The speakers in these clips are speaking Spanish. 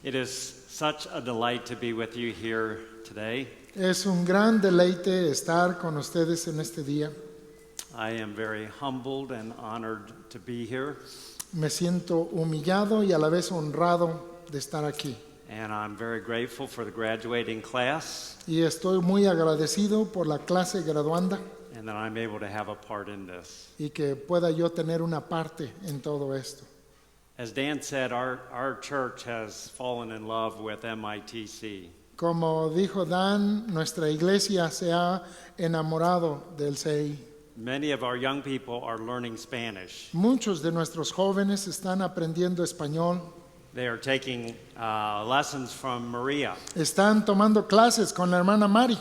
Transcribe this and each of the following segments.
It is such a delight to be with you here today. Es un gran deleite estar con ustedes en este día. I am very humbled and honored to be here, Me siento humillado y a la vez honrado de estar aquí. and I'm very grateful for the graduating class Y estoy muy agradecido por la clase graduanda and that I'm able to have a part in this. y que pueda yo tener una parte en todo esto. As Dan said, our church has fallen in love with MITC. Como dijo Dan, nuestra iglesia se ha enamorado del CI. Many of our young people are learning Spanish. Muchos de nuestros jóvenes están aprendiendo español, They are taking lessons from Maria, están tomando clases con la hermana Mari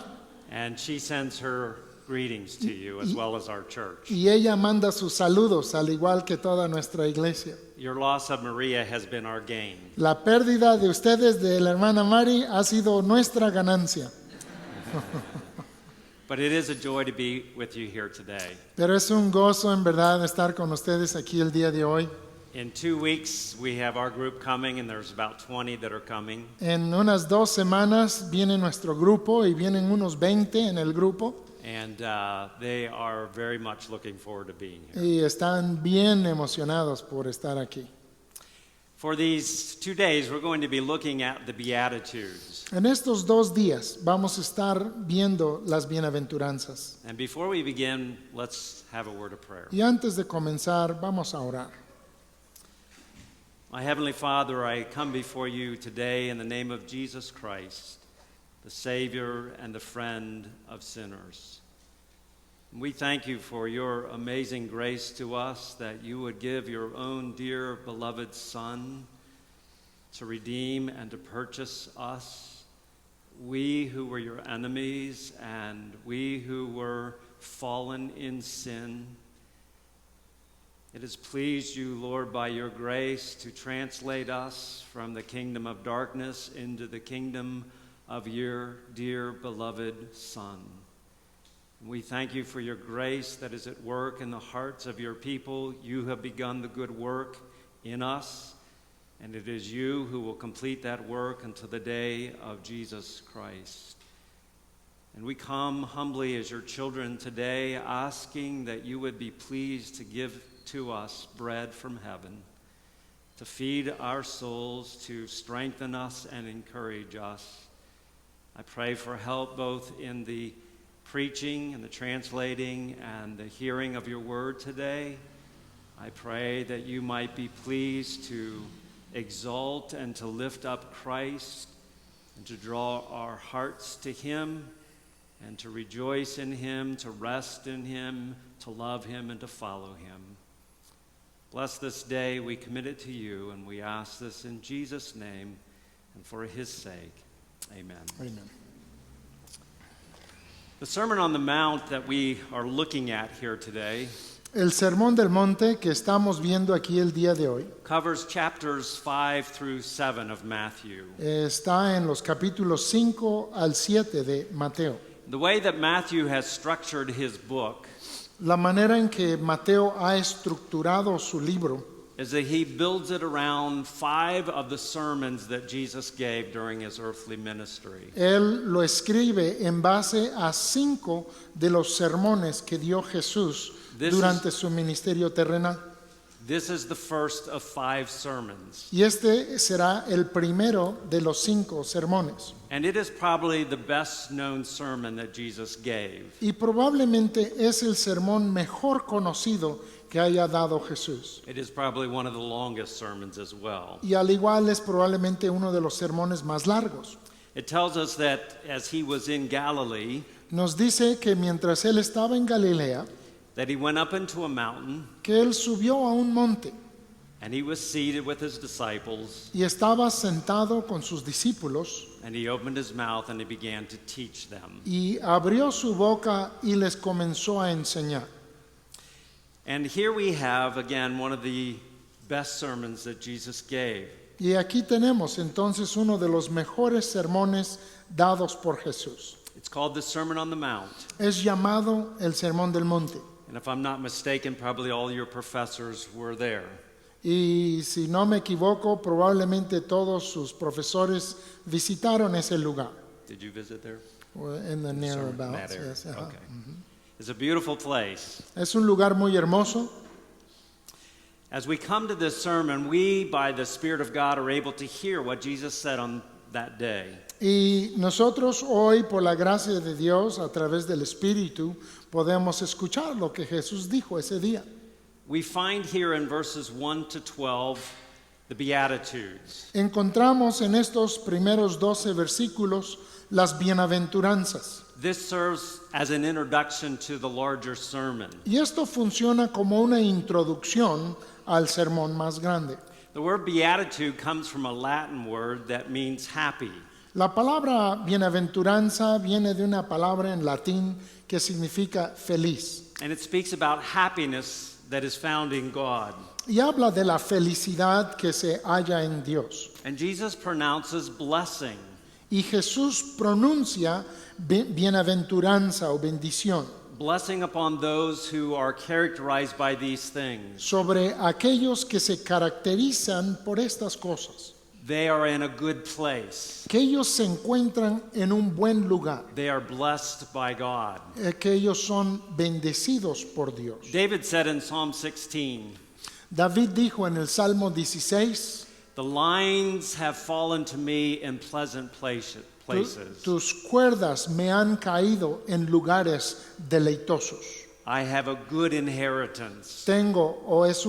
and she sends her greetings to you as well as our church. y ella manda sus saludos al igual que toda nuestra iglesia. Your loss of Maria has been our gain. La pérdida de ustedes de la hermana Mari ha sido nuestra ganancia, But it is a joy to be with you here today. pero es un gozo en verdad estar con ustedes aquí el día de hoy. In 2 weeks, we have our group coming, and there's about 20 that are coming. En unas 2 semanas viene nuestro grupo y vienen unos 20 en el grupo And they are very much looking forward to being here. y están bien emocionados por estar aquí. For these 2 days, we're going to be looking at the Beatitudes. En estos 2 días vamos a estar viendo las bienaventuranzas. And before we begin, let's have a word of prayer. Y antes de comenzar, vamos a orar. My Heavenly Father, I come before you today in the name of Jesus Christ, the Savior and the friend of sinners. We thank you for your amazing grace to us, that you would give your own dear beloved Son to redeem and to purchase us, we who were your enemies and we who were fallen in sin. It has pleased you, Lord, by your grace to translate us from the kingdom of darkness into the kingdom of your dear beloved Son. We thank you for your grace that is at work in the hearts of your people. You have begun the good work in us, and it is you who will complete that work until the day of Jesus Christ. And we come humbly as your children today, asking that you would be pleased to give to us bread from heaven, to feed our souls, to strengthen us and encourage us. I pray for help both in the preaching and the translating and the hearing of your word today. I pray that you might be pleased to exalt and to lift up Christ and to draw our hearts to him and to rejoice in him, to rest in him, to love him, and to follow him. Bless this day, we commit it to you, and we ask this in Jesus' name and for his sake. Amen. Amen. The Sermon on the Mount that we are looking at here today El Sermón del Monte que estamos viendo aquí el día de hoy covers chapters 5 through 7 of Matthew. está en los capítulos 5 al 7 de Mateo. The way that Matthew has structured his book La manera en que Mateo ha estructurado su libro is that he builds it around 5 of the sermons that Jesus gave during his earthly ministry. él lo escribe en base a 5 de los sermones que dio Jesús durante su ministerio terrenal. This is the first of 5 sermons. Y este será el primero de los 5 sermones. And it is probably the best known sermon that Jesus gave. Y probablemente es el sermón mejor conocido que haya dado Jesús. It is probably one of the longest sermons as well. Y al igual es probablemente uno de los sermones más largos. It tells us that as he was in Galilee, Nos dice que mientras él estaba en Galilea, that he went up into a mountain que él subió a un monte and he was seated with his disciples, y estaba sentado con sus discípulos and he opened his mouth and he began to teach them. y abrió su boca y les comenzó a enseñar. And here we have again one of the best sermons that Jesus gave. Y aquí tenemos entonces uno de los mejores sermones dados por Jesús. It's called the Sermon on the Mount. Es llamado el Sermón del Monte. And if I'm not mistaken, probably all your professors were there. Y si no me equivoco, probablemente todos sus profesores visitaron ese lugar. Did you visit there? In the near Sermon, about. that area. Yes, ajá. Okay. It's a beautiful place. Es un lugar muy hermoso. As we come to this sermon, we, by the Spirit of God, are able to hear what Jesus said on that day. Y nosotros hoy, por la gracia de Dios, a través del Espíritu, podemos escuchar lo que Jesús dijo ese día. We find here in verses 1 to 12 the Beatitudes. Encontramos en estos primeros 12 versículos las bienaventuranzas. This serves as an introduction to the larger sermon. Y esto funciona como una introducción al sermón más grande. The word beatitude comes from a Latin word that means happy. La palabra bienaventuranza viene de una palabra en latín que significa feliz. And it speaks about happiness that is found in God. Y habla de la felicidad que se halla en Dios. And Jesus pronounces blessing. Y Jesús pronuncia bienaventuranza o bendición Blessing upon those who are characterized by these things. sobre aquellos que se caracterizan por estas cosas. They are in a good place. Que ellos se encuentran en un buen lugar. They are blessed by God. Que ellos son bendecidos por Dios. David said in Psalm 16, David dijo en el Salmo 16, "The lines have fallen to me in pleasant places. tus cuerdas me han caído en lugares deleitosos. I have a good inheritance." Tengo o es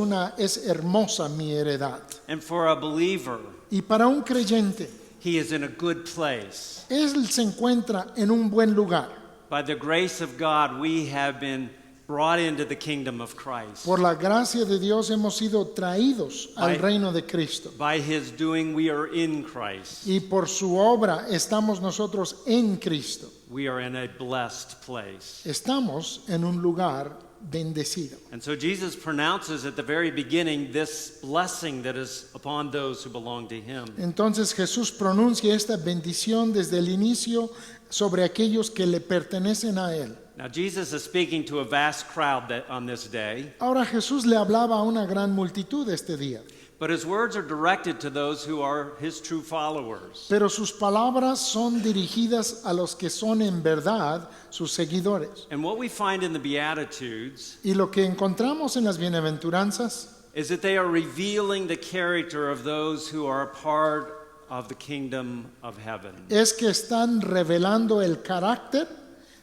hermosa mi heredad. And for a believer, Y para un creyente, he is in a good place. él se encuentra en un buen lugar. By the grace of God, we have been brought into the kingdom of Christ. Por la gracia de Dios hemos sido traídos al By- reino de Cristo. By his doing, we are in Christ. Y por su obra estamos nosotros en Cristo. We are in a blessed place. Estamos en un lugar bendecido. And so Jesus pronounces at the very beginning this blessing that is upon those who belong to him. Entonces Jesús pronuncia esta bendición desde el inicio sobre aquellos que le pertenecen a Él. Now, Jesus is speaking to a vast crowd on this day, Ahora Jesús le hablaba a una gran multitud este día, but his words are directed to those who are his true followers. pero sus palabras son dirigidas a los que son en verdad sus seguidores. And what we find in the Beatitudes Y lo que encontramos en las bienaventuranzas is that they are revealing the character of those who are a part of the kingdom of heaven. es que están revelando el carácter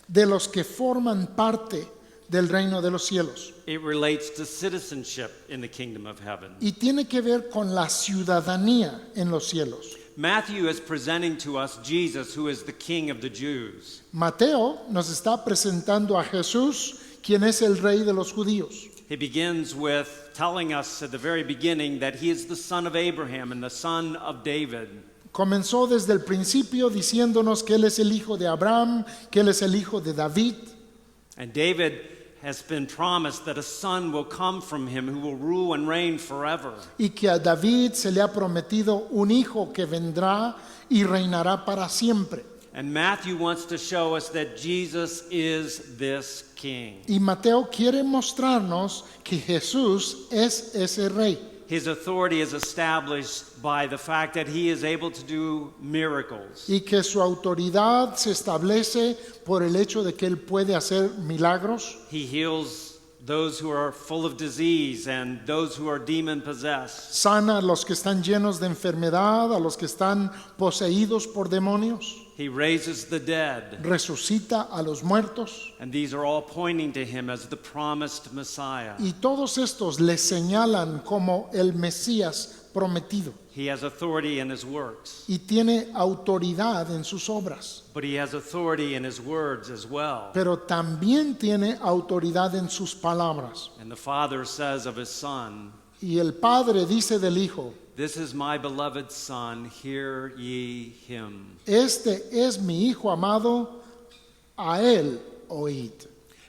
de los que forman parte del reino de los cielos. It relates to citizenship in the kingdom of heaven. Y tiene que ver con la ciudadanía en los cielos. Matthew is presenting to us Jesus, who is the King of the Jews. Mateo nos está presentando a Jesús, quien es el rey de los judíos. He begins with telling us at the very beginning that he is the son of Abraham and the son of David. Comenzó desde el principio diciéndonos que Él es el hijo de Abraham, que Él es el hijo de David. And David has been promised that a son will come from him who will rule and reign forever. Y que a David se le ha prometido un hijo que vendrá y reinará para siempre. And Matthew wants to show us that Jesus is this king. Y Mateo quiere mostrarnos que Jesús es ese rey. His authority is established by the fact that he is able to do miracles. Y que su autoridad se establece por el hecho de que Él puede hacer milagros. He heals those who are full of disease and those who are demon possessed. Sana a los que están llenos de enfermedad, a los que están poseídos por demonios. He raises the dead. Resucita a los muertos. And these are all pointing to him as the promised Messiah. Y todos estos le señalan como el Mesías prometido. He has authority in his works, Y tiene autoridad en sus obras. but he has authority in his words as well. Pero también tiene autoridad en sus palabras. And the Father says of his Son, Y el Padre dice del Hijo, "This is my beloved Son, hear ye him." este es mi Hijo amado, a Él oíd.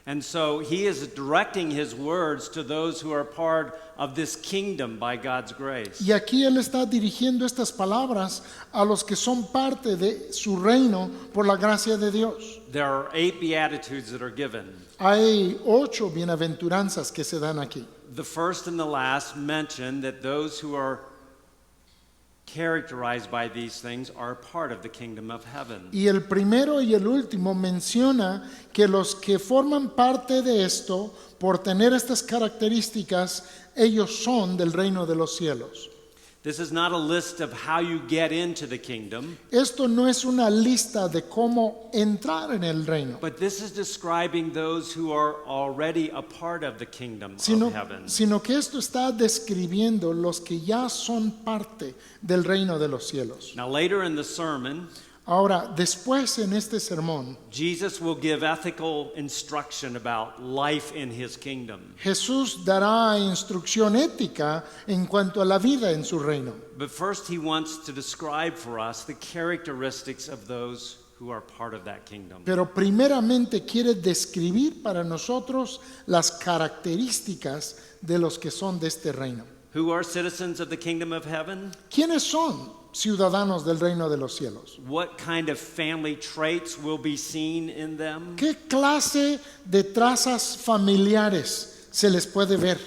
And so he is directing his words to those who are part of this kingdom by God's grace. Y aquí Él está dirigiendo estas palabras a los que son parte de su reino por la gracia de Dios. There are 8 beatitudes that are given. Hay 8 bienaventuranzas que se dan aquí. the first and the last mention that those who are characterized by these things are part of the kingdom of heaven. Y el primero y el último menciona que los que forman parte de esto, por tener estas características, ellos son del reino de los cielos. This is not a list of how you get into the kingdom, Esto no es una lista de cómo entrar en el reino, but this is describing those who are already a part of the kingdom sino, of heaven. sino que esto está describiendo los que ya son parte del reino de los cielos. Now, later in the sermon, Ahora, después en este sermón, Jesus will give ethical instruction about life in his kingdom. Jesús dará instrucción ética en cuanto a la vida en su reino. But first, he wants to describe for us the characteristics of those who are part of that kingdom. Pero primeramente quiere describir para nosotros las características de los que son de este reino. Who are citizens of the kingdom of heaven? ¿Quiénes son ciudadanos del reino de los cielos? What kind of family traits will be seen in them? ¿Qué clase de trazas familiares se les puede ver?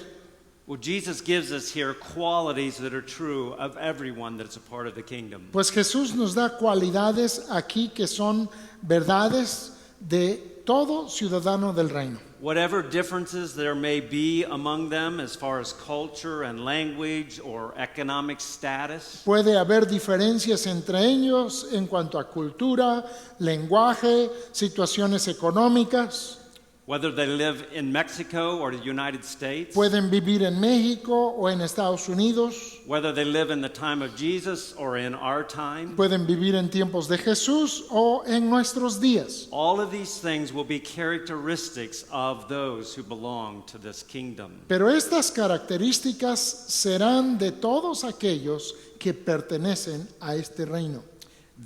Well, Jesus gives us here qualities that are true of everyone that's a part of the kingdom. Pues Jesús nos da cualidades aquí que son verdades de todo ciudadano del reino. Whatever differences there may be among them as far as culture and language or economic status, Puede haber diferencias entre ellos en cuanto a cultura, lenguaje, situaciones económicas. whether they live in Mexico or the United States, Pueden vivir en México o en Estados Unidos. whether they live in the time of Jesus or in our time, Pueden vivir en tiempos de Jesús o en nuestros días. all of these things will be characteristics of those who belong to this kingdom. Pero estas características serán de todos aquellos que pertenecen a este reino.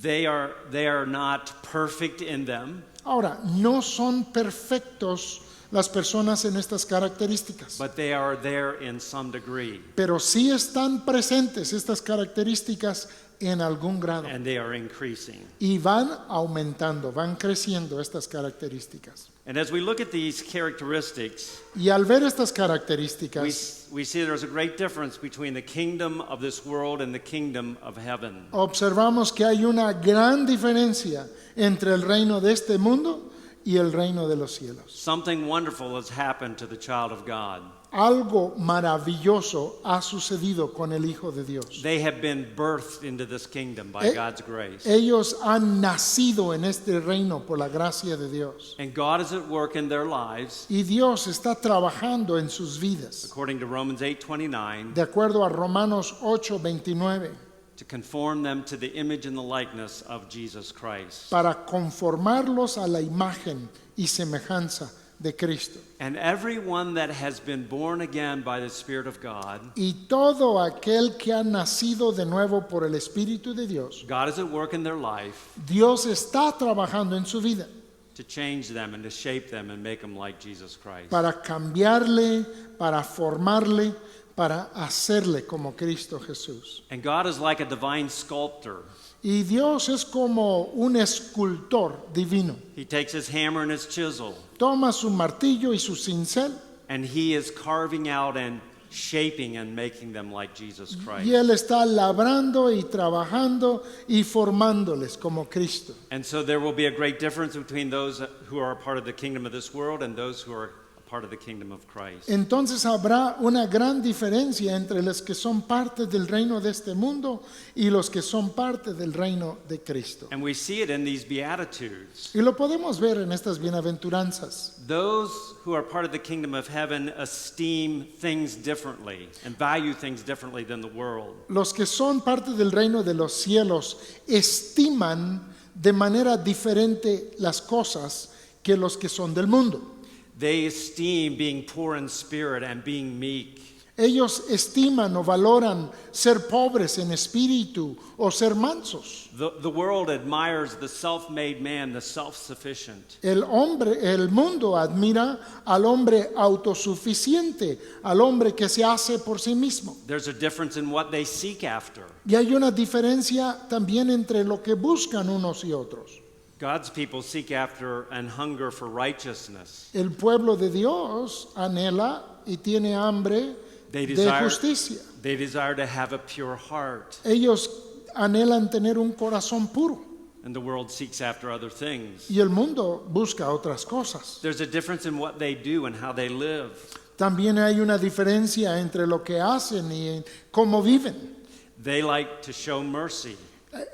They are not perfect in them, Ahora, no son perfectos las personas en estas características, but they are there in some degree, pero sí están presentes estas características en algún grado and they are increasing. y van aumentando, van creciendo estas características. And as we look at these characteristics, Y al ver estas características, we see there's a great difference between the kingdom of this world and the kingdom of heaven. observamos que hay una gran diferencia entre el reino de este mundo y el reino de los cielos. Something wonderful has happened to the child of God. Algo maravilloso ha sucedido con el Hijo de Dios. They have been birthed into this kingdom by God's grace. Ellos han nacido en este reino por la gracia de Dios. And God is at work in their lives, Y Dios está trabajando en sus vidas. according to Romans 8:29, De acuerdo a Romanos 8:29, to conform them to the image and the likeness of Jesus Christ. para conformarlos a la imagen y semejanza de Cristo. And everyone that has been born again by the Spirit of God, Y todo aquel que ha nacido de nuevo por el Espíritu de Dios, God is at work in their life Dios está trabajando en su vida to change them and to shape them and make them like Jesus Christ. para cambiarle, para formarle, para hacerle como Cristo Jesús. And God is like a divine sculptor. Y Dios es como un escultor divino. He takes his hammer and his chisel, Toma su martillo y su cincel and he is carving out and shaping and making them like Jesus Christ. y Él está labrando y trabajando y formándoles como Cristo. And so there will be a great difference between those who are a part of the kingdom of this world and those who are a part of the kingdom of Christ. Entonces habrá una gran diferencia entre los que son parte del reino de este mundo y los que son parte del reino de Cristo. And we see it in these Beatitudes. Y lo podemos ver en estas bienaventuranzas. Those who are part of the kingdom of heaven esteem things differently and value things differently than the world. Los que son parte del reino de los cielos estiman de manera diferente las cosas que los que son del mundo. They esteem being poor in spirit and being meek. Ellos estiman o valoran ser pobres en espíritu o ser mansos. The world admires the self-made man, the self-sufficient. El mundo admira al hombre autosuficiente, al hombre que se hace por sí mismo. There's a difference in what they seek after. Y hay una diferencia también entre lo que buscan unos y otros. God's people seek after and hunger for righteousness. El pueblo de Dios anhela y tiene hambre They de desire, justicia. they desire to have a pure heart, Ellos anhelan tener un corazón puro and the world seeks after other things. y el mundo busca otras cosas. There's a difference in what they do and how they live. También hay una diferencia entre lo que hacen y en cómo viven. They like to show mercy.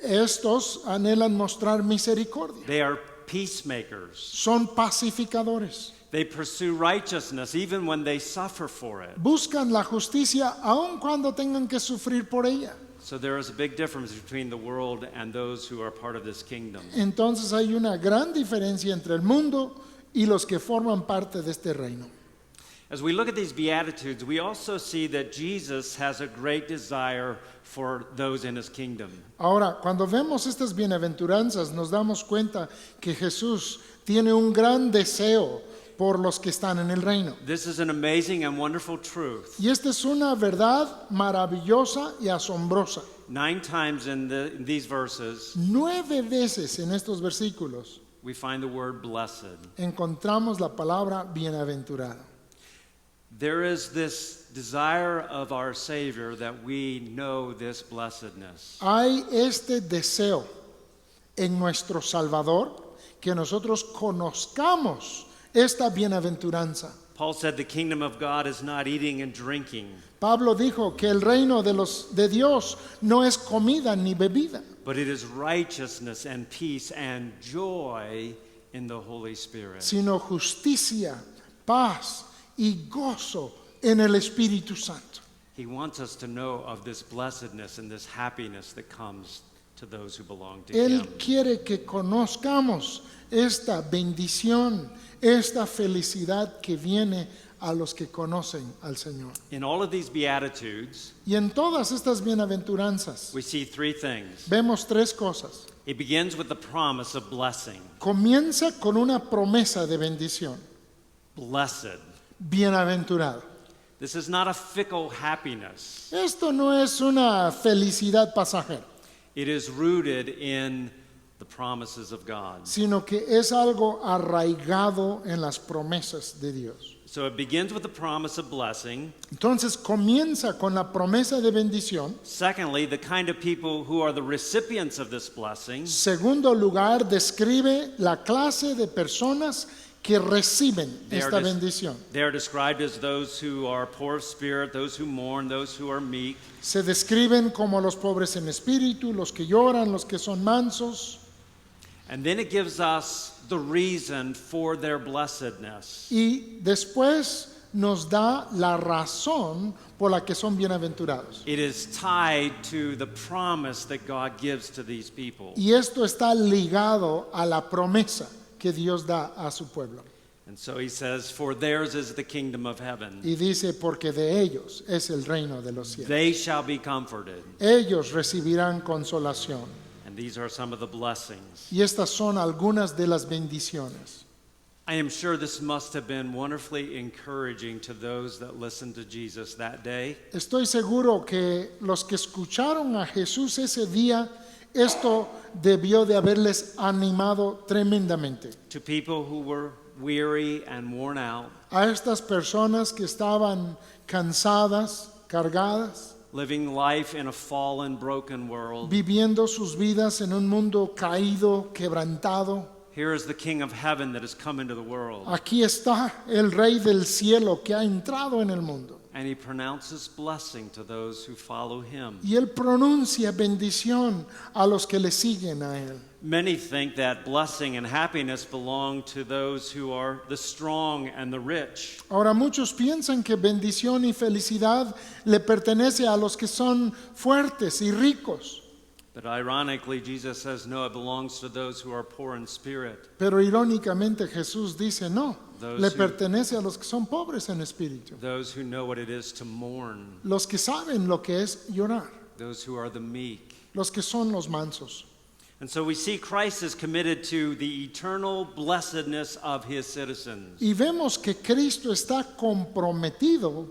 Estos anhelan mostrar misericordia. They are peacemakers. Son pacificadores. They pursue righteousness even when they suffer for it. Buscan la justicia aun cuando tengan que sufrir por ella. So there is a big difference between the world and those who are part of this kingdom. Entonces hay una gran diferencia entre el mundo y los que forman parte de este reino. As we look at these Beatitudes, we also see that Jesus has a great desire for those in his kingdom. Ahora, cuando vemos estas bienaventuranzas, nos damos cuenta que Jesús tiene un gran deseo por los que están en el reino. This is an amazing and wonderful truth. Y esta es una verdad maravillosa y asombrosa. 9 times in these verses, 9 veces en estos versículos we find the word blessed. encontramos la palabra bienaventurado. There is this desire of our Savior that we know this blessedness. Hay este deseo en nuestro Salvador que nosotros conozcamos esta bienaventuranza. Paul said the kingdom of God is not eating and drinking, Pablo dijo que el reino de Dios no es comida ni bebida, but it is righteousness and peace and joy in the Holy Spirit. sino justicia, paz y gozo en el Espíritu Santo. He wants us to know of this blessedness and this happiness that comes to those who belong to Él Him. quiere que conozcamos esta bendición, esta felicidad que viene a los que conocen al Señor. In all of these Beatitudes, Y en todas estas bienaventuranzas we see 3 things. vemos 3 cosas. It begins with the promise of blessing. Comienza con una promesa de bendición. Blessed. Bienaventurado. This is not a fickle happiness. Esto no es una felicidad pasajera, It is rooted in the promises of God. sino que es algo arraigado en las promesas de Dios. So it begins with the promise of blessing. Entonces comienza con la promesa de bendición. Secondly, the kind of people who are the recipients of this blessing. Segundo lugar, describe la clase de personas que reciben esta bendición. They are described as those who are poor of spirit, those who mourn, those who are meek. Se describen como los pobres en espíritu, los que lloran, los que son mansos. And then it gives us the reason for their blessedness. Y después nos da la razón por la que son bienaventurados. It is tied to the promise that God gives to these people. Y esto está ligado a la promesa que Dios da a su pueblo. And so he says, for theirs is the kingdom of heaven. Y dice, porque de ellos es el reino de los cielos. They shall be comforted. Ellos recibirán consolación. And these are some of the blessings. Y estas son algunas de las bendiciones. I am sure this must have been wonderfully encouraging to those that listened to Jesus that day. Estoy seguro que los que escucharon a Jesús ese día, esto debió de haberles animado tremendamente. To people who were weary and worn out, A estas personas que estaban cansadas, cargadas, living life in a fallen, broken world. viviendo sus vidas en un mundo caído, quebrantado. Here is the King of Heaven that has come into the world. Aquí está el Rey del cielo que ha entrado en el mundo. And he pronounces blessing to those who follow him. Y él pronuncia bendición a los que le siguen a él. Many think that blessing and happiness belong to those who are the strong and the rich. Ahora muchos piensan que bendición y felicidad le pertenece a los que son fuertes y ricos. But ironically, Jesus says, no, it belongs to those who are poor in spirit. Pero irónicamente Jesús dice, no, Those le who- pertenece a los que son pobres en espíritu. Those who know what it is to mourn. Los que saben lo que es llorar. Those who are the meek. Los que son los mansos. And so we see Christ is committed to the eternal blessedness of his citizens. Y vemos que Cristo está comprometido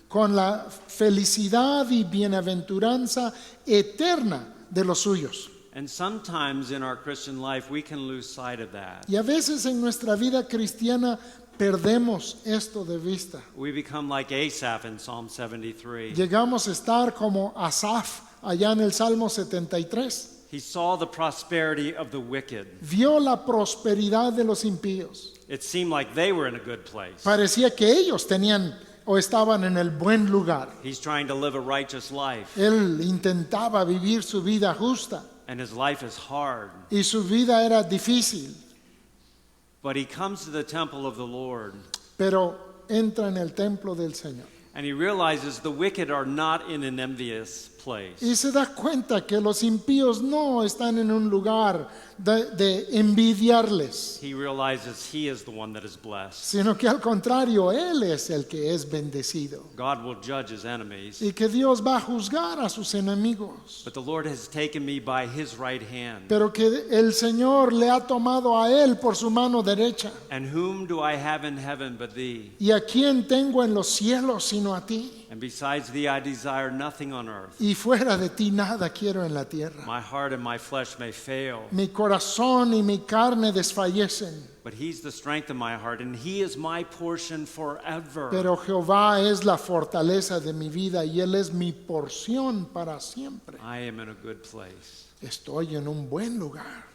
con la felicidad y bienaventuranza eterna de los suyos. And sometimes in our Christian life, we can lose sight of that. Y a veces en nuestra vida cristiana perdemos esto de vista. We become like Asaph in Psalm 73. Llegamos a estar como Asaf allá en el Salmo 73. He saw the prosperity of the wicked. Vio la prosperidad de los impíos. It seemed like they were in a good place. Parecía que ellos tenían o estaban en el buen lugar. He's trying to live a righteous life, Él intentaba vivir su vida justa and his life is hard. y su vida era difícil, But he comes to the temple of the Lord, pero entra en el templo del Señor and he realizes the wicked are not in an envious place. y se da cuenta que los impíos no están en un lugar de envidiarles, He realizes he is the one that is blessed. sino que al contrario, Él es el que es bendecido God will judge his enemies. y que Dios va a juzgar a sus enemigos, But the Lord has taken me by his right hand. pero que el Señor le ha tomado a Él por su mano derecha. And whom do I have in heaven but thee? ¿Y a quién tengo en los cielos sino a ti? And besides thee I desire nothing on earth. Y fuera de ti nada quiero en la tierra. My heart and my flesh may fail, Mi corazón y mi carne desfallecen, but he's the strength of my heart, and he is my portion forever. pero Jehová es la fortaleza de mi vida y Él es mi porción para siempre. I am in a good place. Estoy en un buen lugar.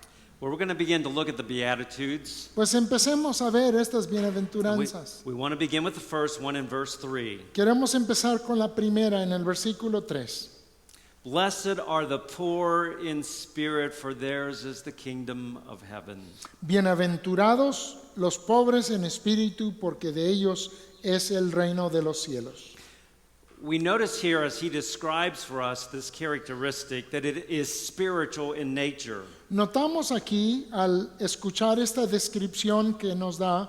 Well, we're going to begin to look at the Beatitudes. Pues empecemos a ver estas We, bienaventuranzas. we want to begin with the first one in verse 3. Queremos empezar con la primera en el versículo 3. Blessed are the poor in spirit, for theirs is the kingdom of heaven. Bienaventurados los pobres en espíritu, porque de ellos es el reino de los cielos. We notice here as he describes for us this characteristic that it is spiritual in nature. Notamos aquí al escuchar esta descripción que nos da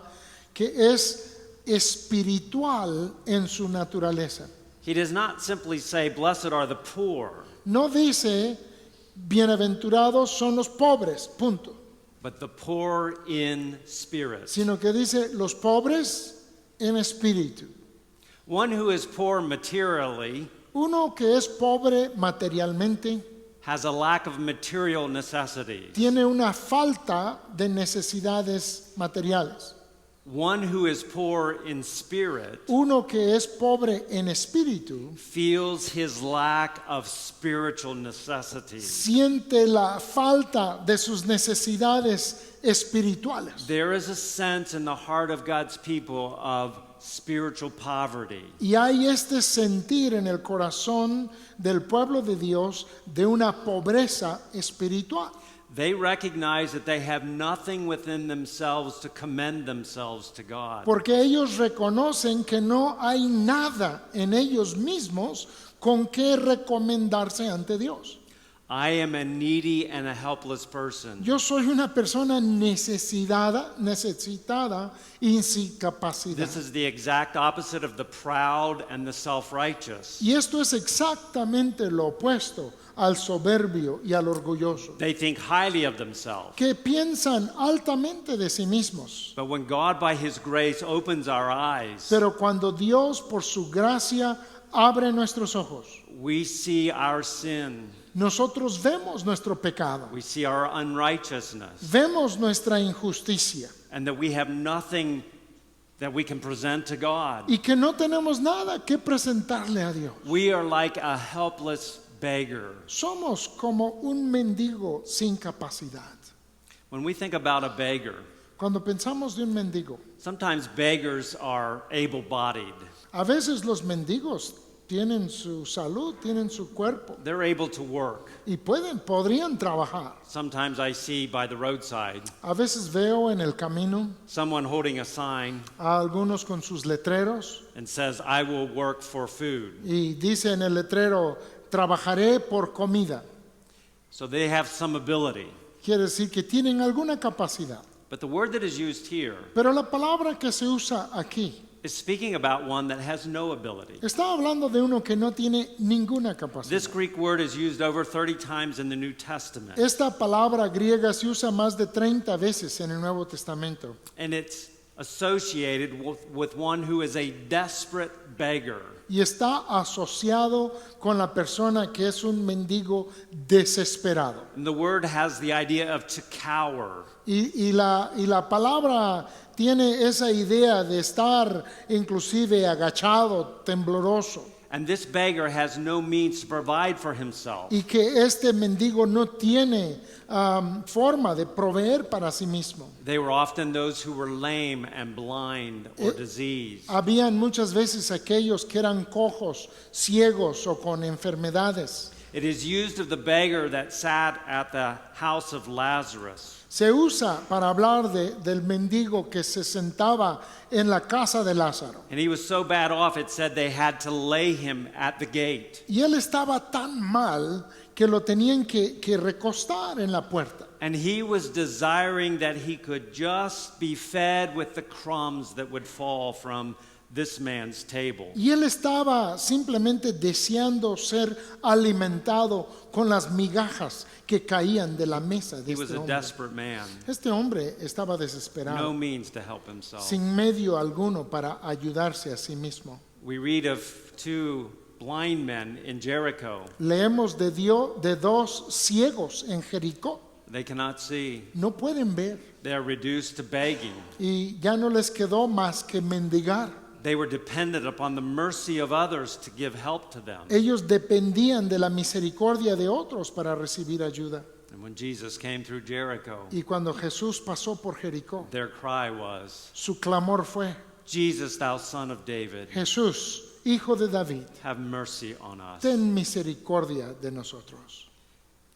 que es espiritual en su naturaleza. He does not simply say, blessed are the poor, No dice bienaventurados son los pobres, punto, but the poor in spirit. sino que dice los pobres en espíritu. One who is poor materially Uno que es pobre materialmente has a lack of material necessities. tiene una falta de necesidades materiales. One who is poor in spirit Uno que es pobre en espíritu feels his lack of spiritual necessities. siente la falta de sus necesidades espirituales. There is a sense in the heart of God's people of spiritual poverty. Y hay este sentir en el corazón del pueblo de Dios de una pobreza espiritual. They recognize that they have nothing within themselves to commend themselves to God. Porque ellos reconocen que no hay nada en ellos mismos con que recomendarse ante Dios. I am a needy and a helpless person. Yo soy una persona necesitada y sin capacidad. This is the exact opposite of the proud and the self-righteous. Y esto es exactamente lo opuesto al soberbio y al orgulloso, They think highly of themselves. que piensan altamente de sí mismos. But when God by his grace opens our eyes, Pero cuando Dios por su gracia abre nuestros ojos, we see our sin. nosotros vemos nuestro pecado, We see our unrighteousness, vemos nuestra injusticia and that we have nothing that we can present to God. y que no tenemos nada que presentarle a Dios. We are like a helpless beggar. Somos como un mendigo sin capacidad. When we think about a beggar, Cuando pensamos de un mendigo, sometimes beggars are able-bodied. a veces los mendigos tienen su salud, tienen su cuerpo They're able to work. y podrían trabajar. Sometimes I see by the roadside A veces veo en el camino someone holding a sign a algunos con sus letreros and says, I will work for food. y dice en el letrero, trabajaré por comida. So they have some ability. Quiere decir que tienen alguna capacidad. But the word that is used here Pero la palabra que se usa aquí is speaking about one that has no ability. está hablando de uno que no tiene ninguna This capacidad. Greek word is used over 30 times in the New Testament. Esta palabra griega se usa más de 30 veces en el Nuevo Testamento. And it's associated with one who is a desperate beggar. y está asociado con la persona que es un mendigo desesperado. And the word has the idea of to cower. Y la palabra tiene esa idea de estar inclusive agachado, tembloroso. And this beggar has no means to provide for himself. Y que este mendigo no tiene forma de proveer para sí mismo. They were often those who were lame and blind or diseased. Habían muchas veces aquellos que eran cojos, ciegos o con enfermedades. It is used of the beggar that sat at the house of Lazarus. Se usa para hablar del mendigo que se sentaba en la casa de Lázaro. And he was so bad off, it said they had to lay him at the gate. Y él estaba tan mal que lo tenían que recostar en la puerta. And he was desiring that he could just be fed with the crumbs that would fall from this man's table. Y él estaba simplemente deseando ser alimentado con las migajas que caían de la mesa de He was este a hombre. desperate man, Este hombre estaba no desesperado, means to help himself. sin medio alguno para ayudarse a sí mismo. We read of two blind men in Jericho. Leemos de dos ciegos en Jericó. They cannot see. No pueden ver They are reduced to begging. y ya no les quedó más que mendigar. They were dependent upon the mercy of others to give help to them. Ellos dependían de la misericordia de otros para recibir ayuda. And when Jesus came through Jericho, Y cuando Jesús pasó por Jericó, their cry was, su clamor fue: Jesus, thou son of David, Jesús, hijo de David, have mercy on us. ten misericordia de nosotros.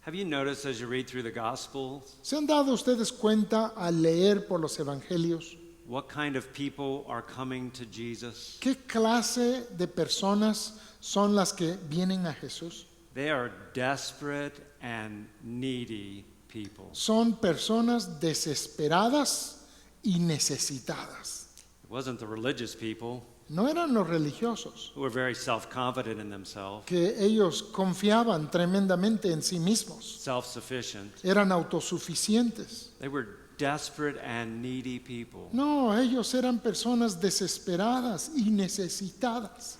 Have you noticed as you read through the Gospels ¿Se han dado ustedes cuenta al leer por los evangelios what kind of people are coming to Jesus? qué clase de personas son las que vienen a Jesús? They are desperate and needy people. Son personas desesperadas y necesitadas. It wasn't the religious people No eran los religiosos, who were very self-confident in themselves, que ellos confiaban tremendamente en sí mismos. self-sufficient. Eran autosuficientes. They were desperate and needy people. No, ellos eran personas desesperadas y necesitadas.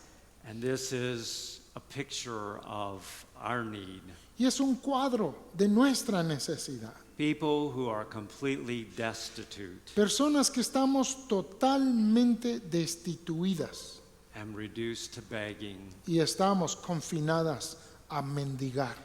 And this is a picture of our need. Y es un cuadro de nuestra necesidad. People who are completely destitute Personas que estamos totalmente destituidas and reduced to begging. y estamos confinadas a mendigar.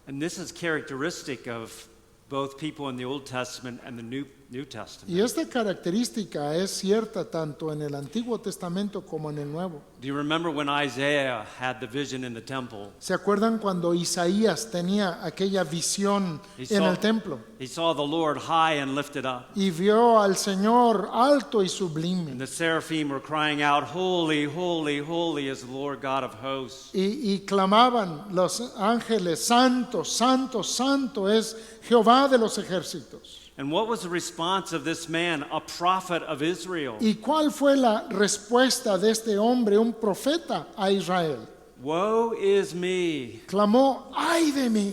And this is characteristic of both people in the Old Testament and the New Testament. Y esta característica es cierta tanto en el Antiguo Testamento como en el Nuevo. Do you remember when Isaiah had the vision in the temple? ¿Se acuerdan cuando Isaías tenía aquella visión en el templo He saw the Lord high and lifted up. y vio al Señor alto y And sublime? the seraphim were crying out, Holy, holy, holy is the Lord God of hosts. Y clamaban los ángeles: Santo, santo, santo es Jehová de los ejércitos. And what was the response of this man, a prophet of Israel? ¿Y cuál fue la respuesta de este hombre, un profeta a Israel? Woe is me, Clamó: ¡ay de mí!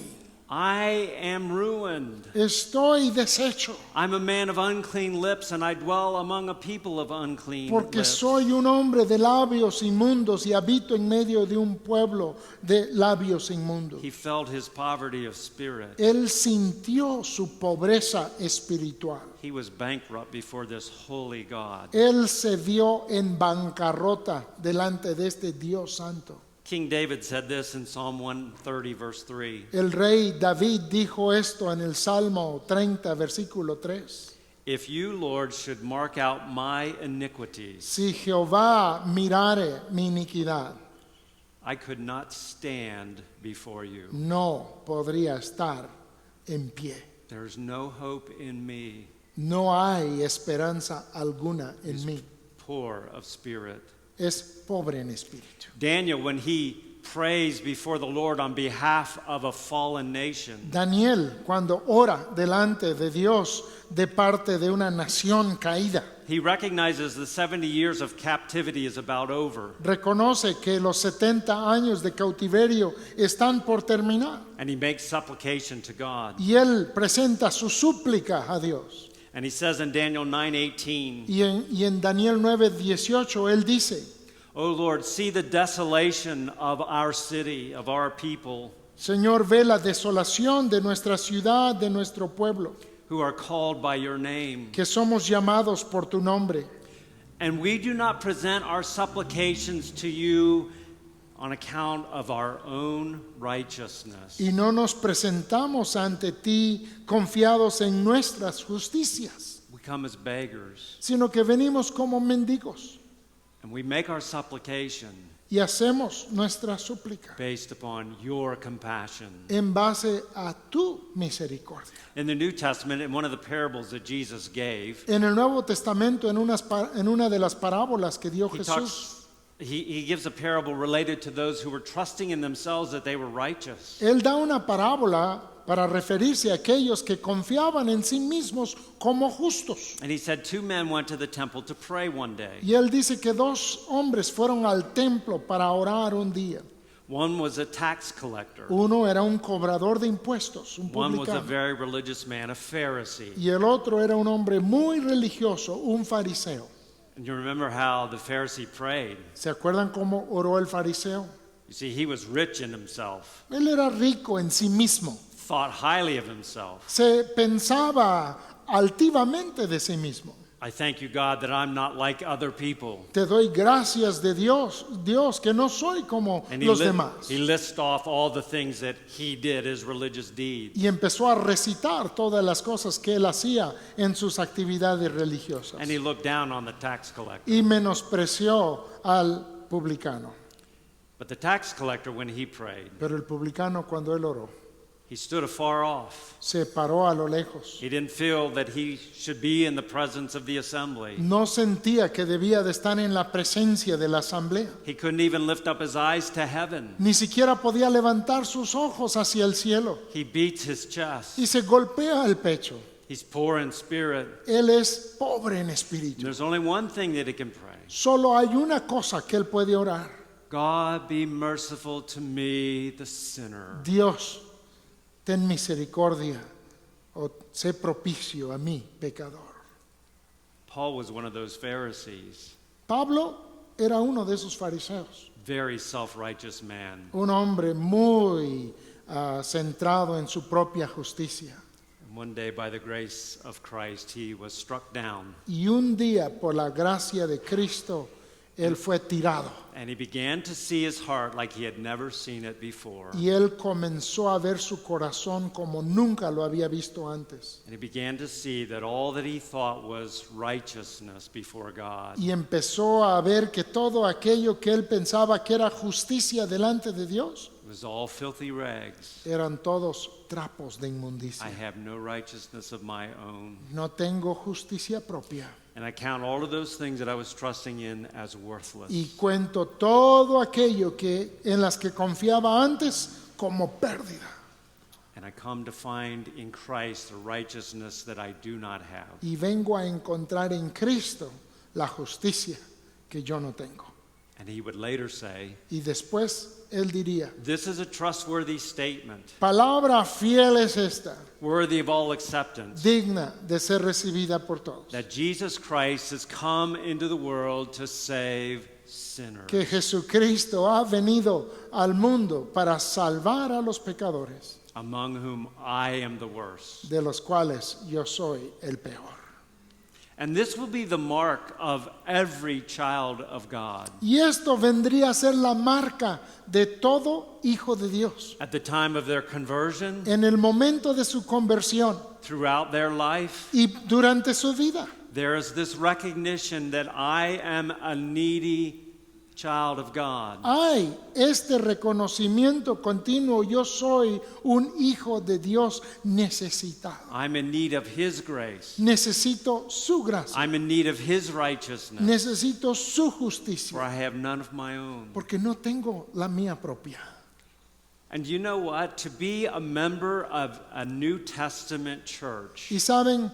I am ruined. Estoy deshecho, I'm a man of unclean lips, and I dwell among a people of unclean porque lips. soy un hombre de labios inmundos y habito en medio de un pueblo de labios inmundos. He felt his poverty of spirit. Él sintió su pobreza espiritual. He was bankrupt before this holy God. Él se vio en bancarrota delante de este Dios santo. King David said this in Psalm 130, verse 3. El rey David dijo esto en el Salmo 30, versículo 3. If you, Lord, should mark out my iniquities, Si Jehová mirare mi iniquidad, I could not stand before you. no podría estar en pie. There is no hope in me, No hay esperanza alguna en mí. poor of spirit. Es pobre en espíritu. Daniel, when he prays before the Lord on behalf of a fallen nation, Daniel, cuando ora delante de Dios de parte de una nación caída, he recognizes the 70 years of captivity is about over, reconoce que los 70 años de cautiverio están por terminar. and he makes supplication to God. Y él presenta su súplica a Dios. And he says in Daniel 9:18, Y en Daniel 9:18 él dice: O Lord, see the desolation of our city, of our people, Señor, ve la desolación de nuestra ciudad, de nuestro pueblo, who are called by your name. que somos llamados por tu nombre. And we do not present our supplications to you on account of our own righteousness. Y no nos presentamos ante ti confiados en nuestras justicias, We come as beggars, sino que venimos como mendigos and we make our supplication y hacemos nuestra súplica based upon your compassion. en base a tu misericordia. In the New Testament, in one of the parables that Jesus gave, En el Nuevo Testamento, en una de las parábolas que dio he Jesús, he gives a parable related to those who were trusting in themselves that they were righteous. él da una parábola para referirse a aquellos que confiaban en sí mismos como justos. And he said 2 men went to the temple to pray one day. Y él dice que 2 hombres fueron al templo para orar un día. One was a tax collector. Uno era un cobrador de impuestos, un One was a publicano. very religious man, a Pharisee. Y el otro era un hombre muy religioso, un fariseo. And you remember how the Pharisee prayed. ¿Se acuerdan cómo oró el fariseo? You see, he was rich in himself, Él era rico en sí mismo. thought highly of himself. Se pensaba altivamente de sí mismo. I thank you, God, that I'm not like other people. Te doy gracias de Dios, que no soy como And los demás. he lists off all the things that he did, his religious deeds. Y empezó a recitar todas las cosas que él hacía en sus actividades religiosas. And he looked down on the tax collector. Y menospreció al publicano. But the tax collector, when he prayed, Pero el publicano, cuando él oró, he stood afar off. se paró a lo lejos. He didn't feel that he should be in the presence of the assembly. No sentía que debía de estar en la presencia de la asamblea. He couldn't even lift up his eyes to heaven. Ni siquiera podía levantar sus ojos hacia el cielo. He beats his chest. Y se golpea el pecho. He's poor in spirit. Él es pobre en And espíritu. there's only one thing that he can pray. Solo hay una cosa que él puede orar. God, be merciful to me, the sinner. Dios, ten misericordia o sé propicio a mí, pecador. Paul was one of those Pharisees, Pablo era uno de esos fariseos, very self-righteous man. un hombre muy centrado en su propia justicia. And one day, by the grace of Christ, he was struck down, Y un día, por la gracia de Cristo, él fue tirado. and he began to see his heart like he had never seen it before. Y él comenzó a ver su corazón como nunca lo había visto antes. And he began to see that all that he thought was righteousness before God Y empezó a ver que todo aquello que él pensaba que era justicia delante de Dios, was all filthy rags. eran todos trapos de I inmundicia. have no righteousness of my own. No tengo justicia propia. And I count all of those things that I was trusting in as worthless. Y cuento todo aquello que en las que confiaba antes como pérdida. And I come to find in Christ the righteousness that I do not have. Y vengo a encontrar en Cristo la justicia que yo no tengo. And he would later say, Y después él diría, this is a trustworthy statement, palabra fiel es esta, worthy of all acceptance, digna de ser recibida por todos. that Jesus Christ has come into the world to save sinners. Que Jesucristo ha venido al mundo para salvar a los pecadores, Among whom I am the worst. de los cuales yo soy el peor. And this will be the mark of every child of God. Y esto vendría a ser la marca de todo hijo de Dios. At the time of their conversion, En el momento de su conversión throughout their life, y durante su vida, there is this recognition that I am a needy child of God. hay este reconocimiento continuo, yo soy un hijo de Dios necesitado. I'm in need of His grace. Necesito su gracia, I'm in need of His righteousness, necesito su for justicia, I have none of my own. porque no tengo la mía propia. And you know what? To be a member of a New Testament church Y saben,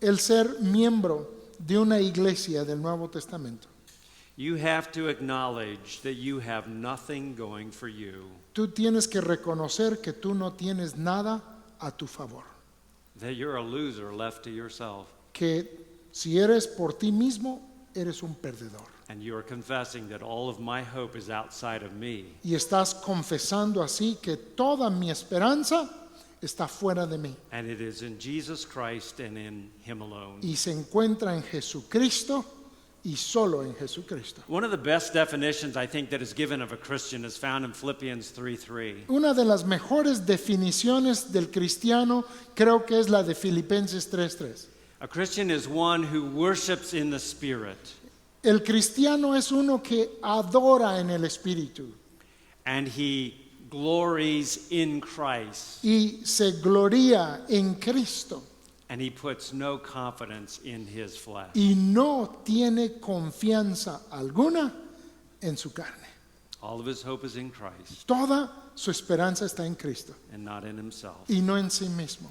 el ser miembro de una iglesia del Nuevo Testamento, you have to acknowledge that you have nothing going for you, tú tienes que reconocer que tú no tienes nada a tu favor. that you're a loser left to yourself. Que si eres por ti mismo, eres un perdedor. And you are confessing that all of my hope is outside of me. Y estás confesando así que toda mi esperanza está fuera de mí. And it is in Jesus Christ and in Him alone. Y se encuentra en Jesucristo y solo en Jesucristo. One of the best definitions I think that is given of a Christian is found in Philippians 3:3. Una de las mejores definiciones del cristiano creo que es la de Filipenses 3:3. A Christian is one who worships in the Spirit El cristiano es uno que adora en el Espíritu and he glories in Christ y se gloria en Cristo and he puts no confidence in his flesh. y no tiene confianza alguna en su carne. All of his hope is in Christ Toda su esperanza está en Cristo and not in himself. y no en sí mismo.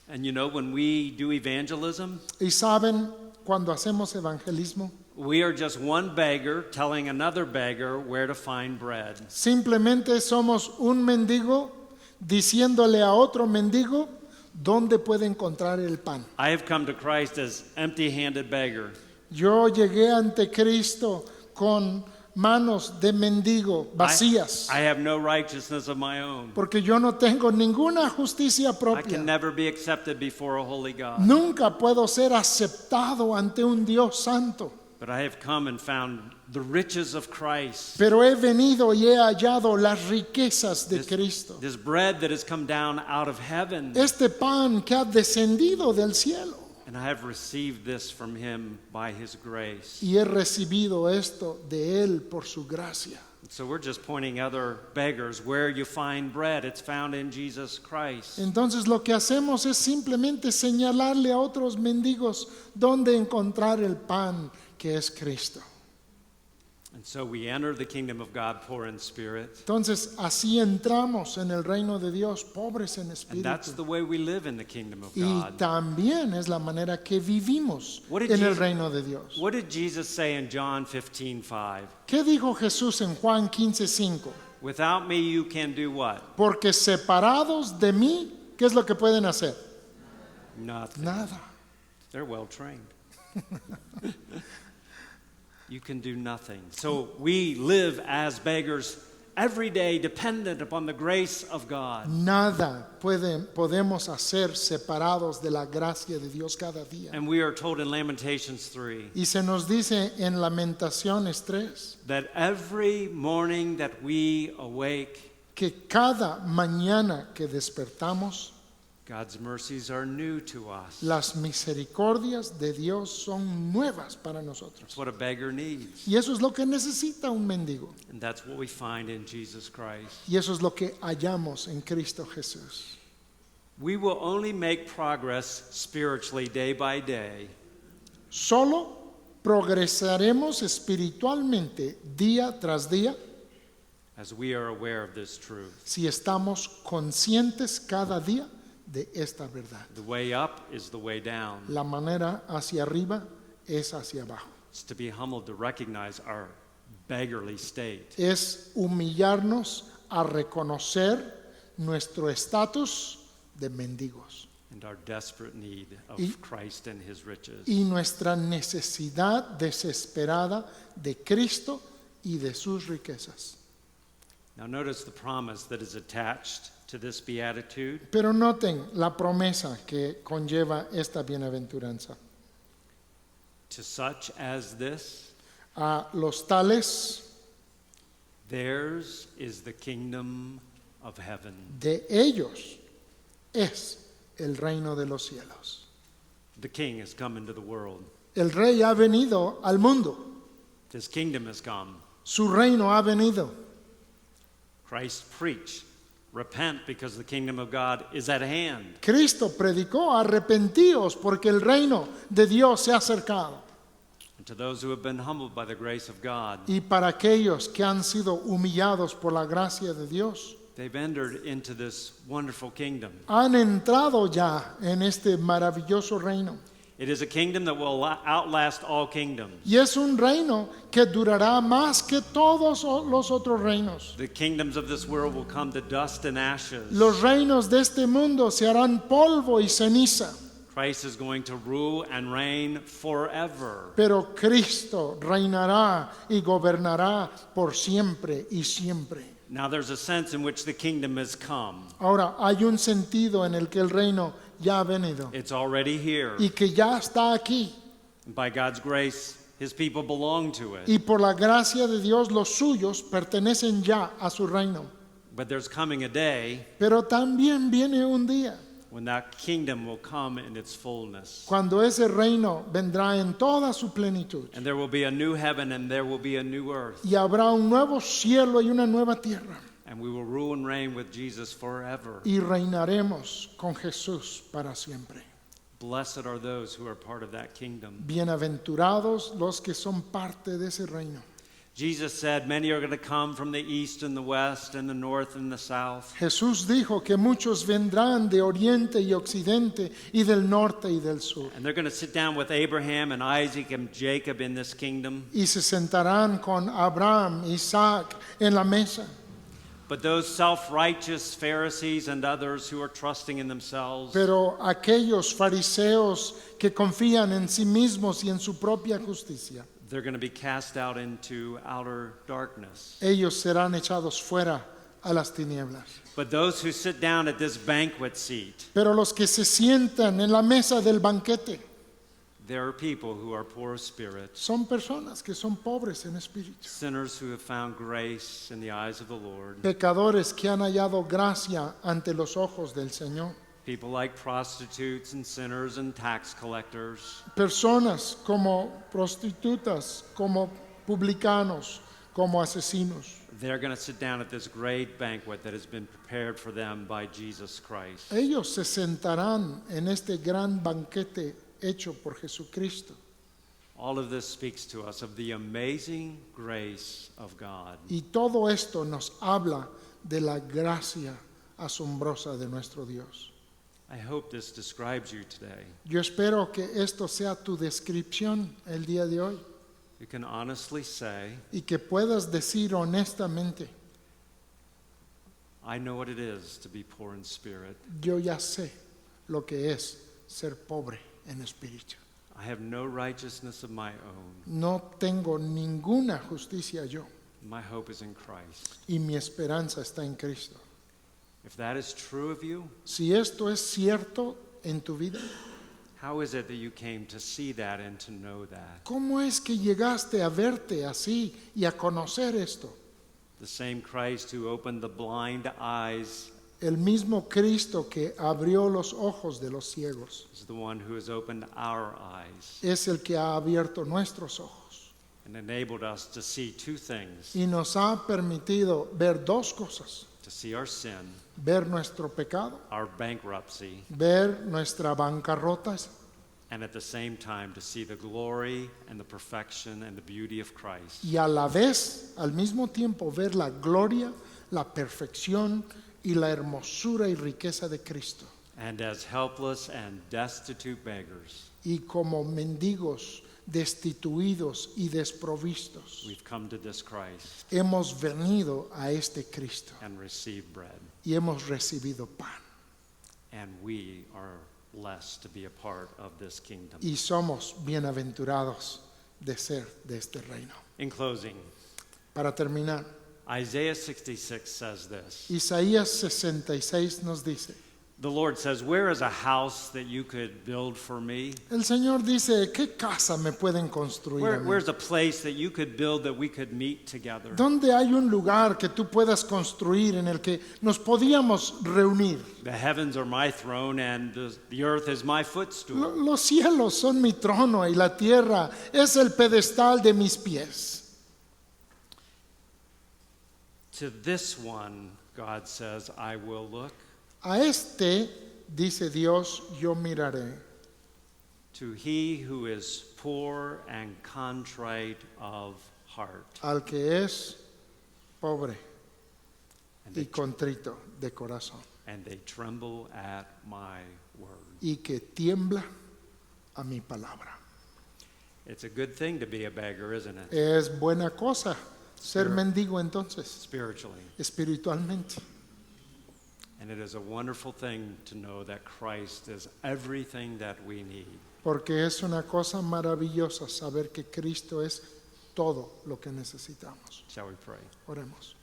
And you know, when we do evangelism, Y saben, cuando hacemos evangelismo, we are just one beggar telling another beggar where to find bread. simplemente somos un mendigo diciéndole a otro mendigo dónde puede encontrar el pan. I have come to Christ as empty-handed beggar. Yo llegué ante Cristo con manos de mendigo vacías, I have no righteousness of my own. porque yo no tengo ninguna justicia I propia. can never be accepted before a holy God. Nunca puedo ser aceptado ante un Dios santo. But I have come and found the riches of Christ. Pero he venido y he hallado las riquezas de Cristo. This bread that has come down out of heaven. Este pan que ha descendido del cielo. And I have received this from Him by His grace. Y he recibido esto de Él por su gracia. So we're just pointing other beggars where you find bread. It's found in Jesus Christ. Entonces lo que hacemos es simplemente señalarle a otros mendigos dónde encontrar el pan que es Cristo. And so we enter the kingdom of God poor in spirit. Entonces así entramos en el reino de Dios, pobres en And that's espíritu. the way we live in the kingdom of Y God. también es la manera que vivimos What did en el Jesus- reino de Dios. What did Jesus say in John 15:5? ¿Qué dijo Jesús en Juan 15:5? Without me you can do what? Porque separados de mí, ¿qué es lo que pueden hacer? Nothing. Nada. They're well trained. You can do nothing. So we live as beggars every day dependent upon the grace of God. Nada podemos hacer separados de la gracia de Dios cada día. And we are told in Lamentations 3 Y se nos dice en Lamentaciones 3 that every morning that we awake, que cada mañana que despertamos, God's mercies are new to us. las misericordias de Dios son nuevas para nosotros. That's what a beggar needs. Y eso es lo que necesita un mendigo. And that's what we find in Jesus Christ. Y eso es lo que hallamos en Cristo Jesús. We will only make progress spiritually day by day Solo progresaremos espiritualmente día tras día as we are aware of this truth. si estamos conscientes cada día de esta verdad. The way up is the way down. La manera hacia arriba es hacia abajo. It's to be humbled to recognize our beggarly state. Es humillarnos a reconocer nuestro estatus de mendigos And our desperate need of Y- Christ and His riches. y nuestra necesidad desesperada de Cristo y de sus riquezas. Now notice the promise that is attached to this beatitude. Pero noten la promesa que conlleva esta bienaventuranza. To such as this, A los tales, theirs is the kingdom of heaven. de ellos es el reino de los cielos. The king has come into the world. El rey ha venido al mundo. His kingdom has come. Su reino ha venido. Christ preached, repent because the kingdom of God is at hand. Cristo predicó, arrepentíos porque el reino de Dios se ha acercado. And to those who have been humbled by the grace of God, Y para aquellos que han sido humillados por la gracia de Dios, they've entered into this wonderful kingdom. han entrado ya en este maravilloso reino. It is a kingdom that will outlast all kingdoms. Y es un reino que durará más que todos los otros reinos. The kingdoms of this world will come to dust and ashes. Los reinos de este mundo se harán polvo y ceniza. Christ is going to rule and reign forever. Pero Cristo reinará y gobernará por siempre y siempre. Now there's a sense in which the kingdom has come. Ahora, hay un sentido en el que el reino ya ha venido It's already here. y que ya está aquí. By God's grace, his people belong to it. Y por la gracia de Dios, los suyos pertenecen ya a su reino. But there's coming a day Pero también viene un día when that kingdom will come in its fullness. cuando ese reino vendrá en toda su plenitud. And there will be a new heaven and there will be a new earth. Y habrá un nuevo cielo y una nueva tierra. And we will rule and reign with Jesus forever. Y reinaremos con Jesús para siempre. Blessed are those who are part of that kingdom. Bienaventurados los que son parte de ese reino. Jesus said, many are going to come from the east and the west and the north and the south. Jesús dijo que muchos vendrán de oriente y occidente y del norte y del sur. And they're going to sit down with Abraham and Isaac and Jacob in this kingdom. Y se sentarán con Abraham, Isaac en la mesa. But those self-righteous Pharisees and others who are trusting in themselves, Pero aquellos fariseos que confían en sí mismos y en su propia justicia, they're going to be cast out into outer darkness. ellos serán echados fuera a las tinieblas. But those who sit down at this banquet seat, Pero los que se sientan en la mesa del banquete there are people who are poor of spirit, son personas que son pobres en espíritu, sinners who have found grace in the eyes of the Lord, pecadores que han hallado gracia ante los ojos del Señor, people like prostitutes and sinners and tax collectors, personas como prostitutas, como publicanos, como asesinos. they're going to sit down at this great banquet that has been prepared for them by Jesus Christ. Ellos se sentarán en este gran banquete hecho por Jesucristo. All of this speaks to us of the amazing grace of God. Y todo esto nos habla de la gracia asombrosa de nuestro Dios. I hope this describes you today. Yo espero que esto sea tu descripción el día de hoy You can honestly say, y que puedas decir honestamente, I know what it is to be poor in spirit. yo ya sé lo que es ser pobre en espíritu. I have no righteousness of my own. No tengo ninguna justicia yo My hope is in Christ. y mi esperanza está en Cristo. If that is true of you, Si esto es cierto en tu vida, how is it that you came to see that and to know that? ¿cómo es que llegaste a verte así y a conocer esto? The same Christ who opened the blind eyes El mismo Cristo que abrió los ojos de los ciegos is the one who has opened our eyes es el que ha abierto nuestros ojos and enabled us to see two things: y nos ha permitido ver dos cosas: to see our sin, ver nuestro pecado, our bankruptcy, ver nuestra bancarrota and at the same time to see the glory and the perfection and the beauty of Christ. y a la vez, al mismo tiempo, ver la gloria, la perfección y la hermosura y riqueza de Cristo. And as helpless and destitute beggars, Y como mendigos, destituidos y desprovistos, we've come to this Christ hemos venido a este Cristo and received bread. y hemos recibido pan. And we are blessed to be a part of this kingdom. Y somos bienaventurados de ser de este reino. In closing, Para terminar, Isaiah 66 says this. Isaías 66 nos dice, The Lord says, where is a house that you could build for me? el Señor dice, ¿qué casa me pueden construir a mí? Where's a place that you could build that we could meet together? ¿Dónde hay un lugar que tú puedas construir en el que nos podíamos reunir? The heavens are my throne and the earth is my footstool. Los cielos son mi trono y la tierra es el pedestal de mis pies. To this one, God says, I will look. A este, dice Dios, yo miraré. To he who is poor and contrite of heart. Al que es pobre And y they, contrito de corazón and they tremble at my word. y que tiembla a mi palabra. It's a good thing to be a beggar, isn't it? Es buena cosa ser mendigo entonces, Spiritually. espiritualmente. And it is a wonderful thing to know that Christ is everything that we need. Porque es una cosa maravillosa saber que Cristo es todo lo que necesitamos. Shall we pray? Oremos.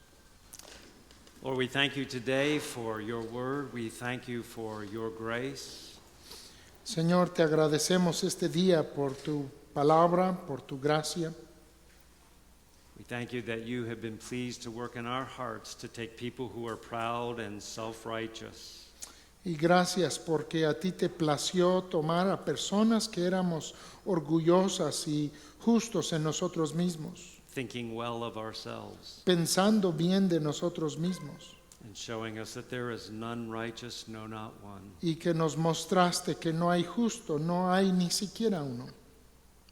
Lord, we thank you today for your word. We thank you for your grace. Señor, te agradecemos este día por tu palabra, por tu gracia. We thank you that you have been pleased to work in our hearts to take people who are proud and self-righteous Y gracias porque a ti te plació tomar a personas que éramos orgullosas y justos en nosotros mismos, thinking well of ourselves pensando bien de nosotros mismos, and showing us that there is none righteous, no, not one. y que nos mostraste que no hay justo, no hay ni siquiera uno.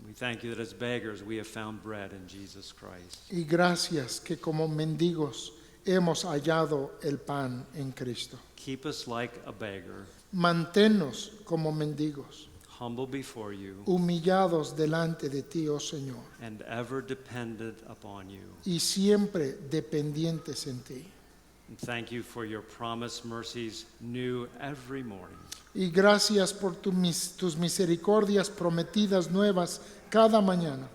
We thank you that as beggars we have found bread in Jesus Christ. Y gracias que como mendigos hemos hallado el pan en Cristo. Keep us like a beggar, Manténnos como mendigos, humble before you, humillados delante de ti, oh Señor, and ever dependent upon you. y siempre dependientes en ti. And thank you for your promised mercies new every morning. Y gracias por tus misericordias prometidas nuevas cada mañana.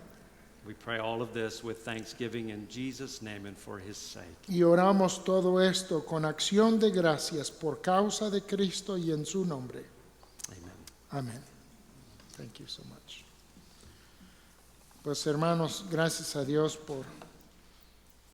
We pray all of this with thanksgiving in Jesus' name and for his sake. Y oramos todo esto con acción de gracias por causa de Cristo y en su nombre. Amen. Amén. Thank you so much. Pues hermanos, gracias a Dios por